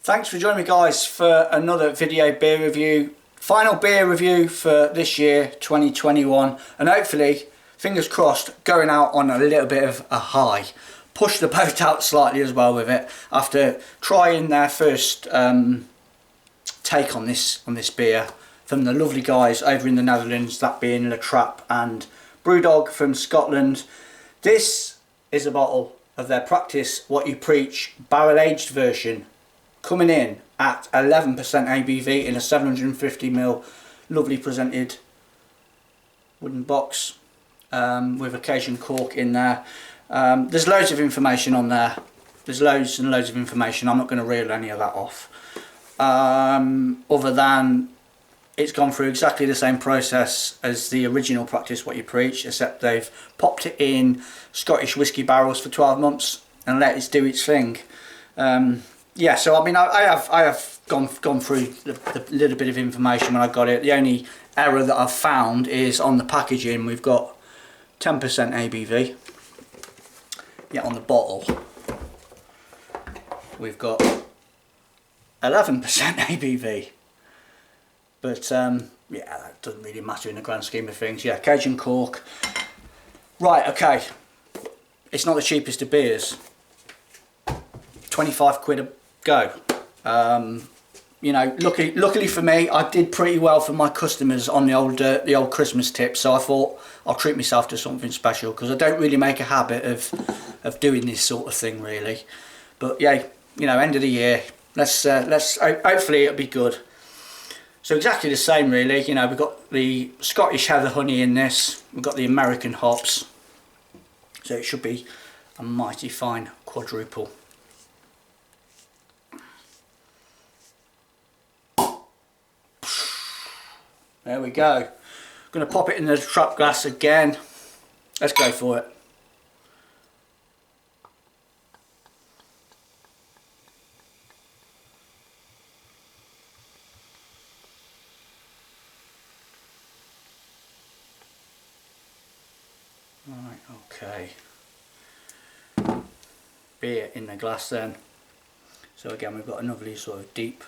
Thanks for joining me, guys, for another video beer review. Final beer review for this year, 2021. And hopefully, fingers crossed, going out on a little bit of a high. Push the boat out slightly as well with it. After trying their first take on this beer from the lovely guys over in the Netherlands, that being Trappe and Brewdog from Scotland. This is a bottle of their Practice What You Preach barrel aged version, coming in at 11% ABV in a 750ml lovely presented wooden box with occasion cork in there. There's loads of information on there. There's loads and loads of information. I'm not going to reel any of that off. Other than it's gone through exactly the same process as the original Practice What You Preach, except they've popped it in Scottish whisky barrels for 12 months and let it do its thing. Yeah, so I mean, I have gone through the little bit of information when I got it. The only error that I've found is on the packaging. We've got 10% ABV. Yet on the bottle, we've got 11% ABV. But yeah, that doesn't really matter in the grand scheme of things. Yeah, Cajun cork. Right, okay. It's not the cheapest of beers. 25 quid a go. You know, luckily for me, I did pretty well for my customers on the old Christmas tip, so I thought I'll treat myself to something special, because I don't really make a habit of doing this sort of thing really. But yeah, you know, end of the year, let's hopefully it'll be good. So exactly the same really. You know, we've got the Scottish heather honey in this, we've got the American hops, so it should be a mighty fine quadruple. There we go. I'm going to pop it in the Trappe glass again. Let's go for it. Right, okay. Beer in the glass then. So again, we've got a lovely sort of deep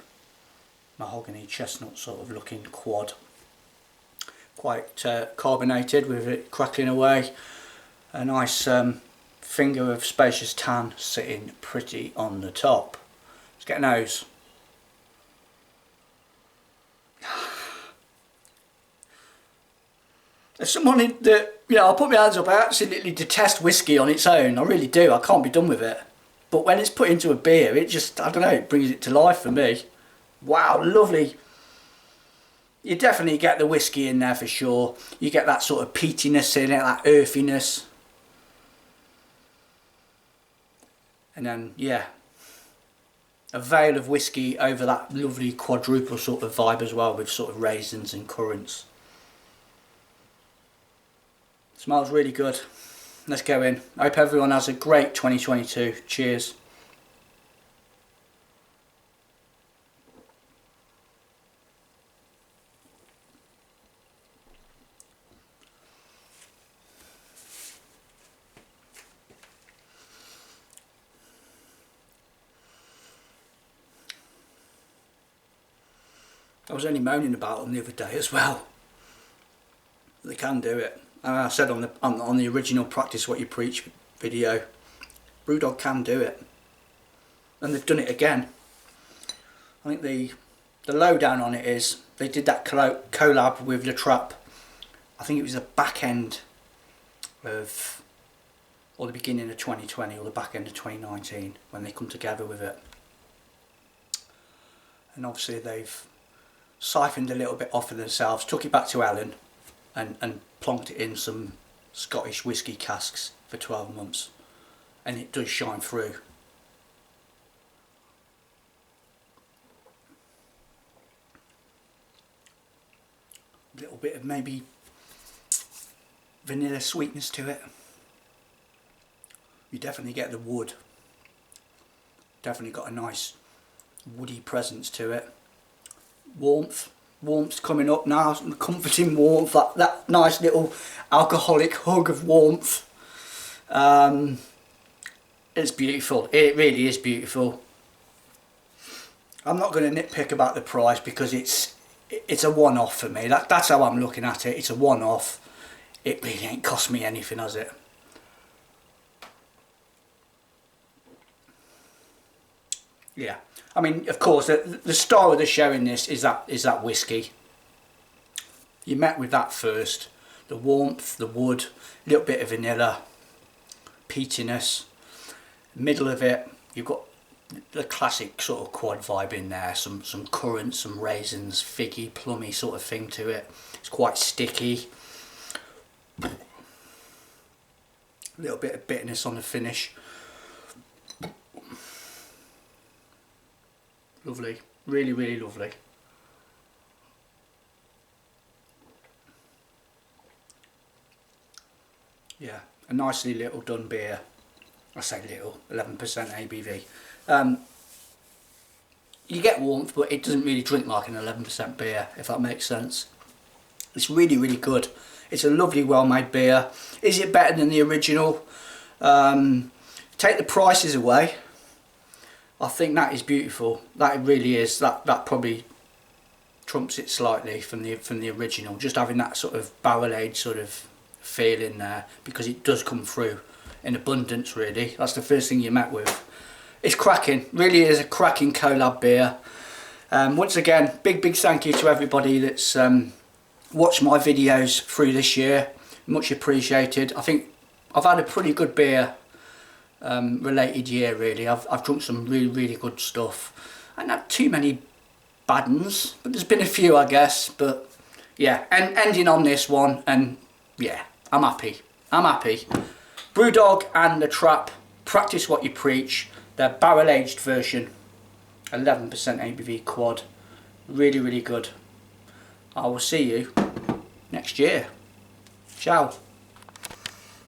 mahogany chestnut sort of looking quad. Quite carbonated, with it crackling away. A nice finger of spacious tan sitting pretty on the top. Let's get a nose. As someone that, you know, I'll put my hands up, I absolutely detest whiskey on its own. I really do. I can't be done with it. But when it's put into a beer, it just, I don't know, it brings it to life for me. Wow, lovely. You definitely get the whiskey in there for sure. You get that sort of peatiness in it, that earthiness. And then, yeah, a veil of whiskey over that lovely quadruple sort of vibe as well, with sort of raisins and currants. Smells really good. Let's go in. I hope everyone has a great 2022. Cheers. I was only moaning about them the other day as well. They can do it. I said on the original Practice What You Preach video, Brewdog can do it, and they've done it again. I think the lowdown on it is they did that collab with the Trappe. I think it was the back end of, or the beginning of 2020, or the back end of 2019 when they come together with it. And obviously they've siphoned a little bit off of themselves, took it back to Ellen and plonked it in some Scottish whisky casks for 12 months, and it does shine through. A little bit of maybe vanilla sweetness to it. You definitely get the wood. Definitely got a nice woody presence to it. Warmth coming up now, comforting warmth, that nice little alcoholic hug of warmth. It's beautiful, it really is beautiful. I'm not going to nitpick about the price because it's a one-off for me. That's how I'm looking at it. It's a one-off. It really ain't cost me anything, has it? Yeah, I mean, of course, the star of the show in this is that whiskey. You met with that first. The warmth, the wood, a little bit of vanilla, peatiness. Middle of it, you've got the classic sort of quad vibe in there. Some currants, some raisins, figgy, plummy sort of thing to it. It's quite sticky. A little bit of bitterness on the finish. Lovely, really, really lovely. Yeah, a nicely little done beer. I say little, 11% ABV. You get warmth, but it doesn't really drink like an 11% beer, if that makes sense. It's really, really good. It's a lovely, well-made beer. Is it better than the original? Take the prices away. I think that is beautiful. That really is. That probably trumps it slightly from the original. Just having that sort of barrel-aged sort of feel in there, because it does come through in abundance. Really, that's the first thing you're met with. It's cracking. Really is a cracking collab beer. Once again, big thank you to everybody that's watched my videos through this year. Much appreciated. I think I've had a pretty good beer related year, really. I've drunk some really good stuff. I haven't had too many bad ones, but there's been a few, I guess. But yeah, and ending on this one, and yeah, I'm happy. Brewdog and the Trappe, practice what you preach. Their barrel aged version, 11% ABV quad, really good. I will see you next year. Ciao.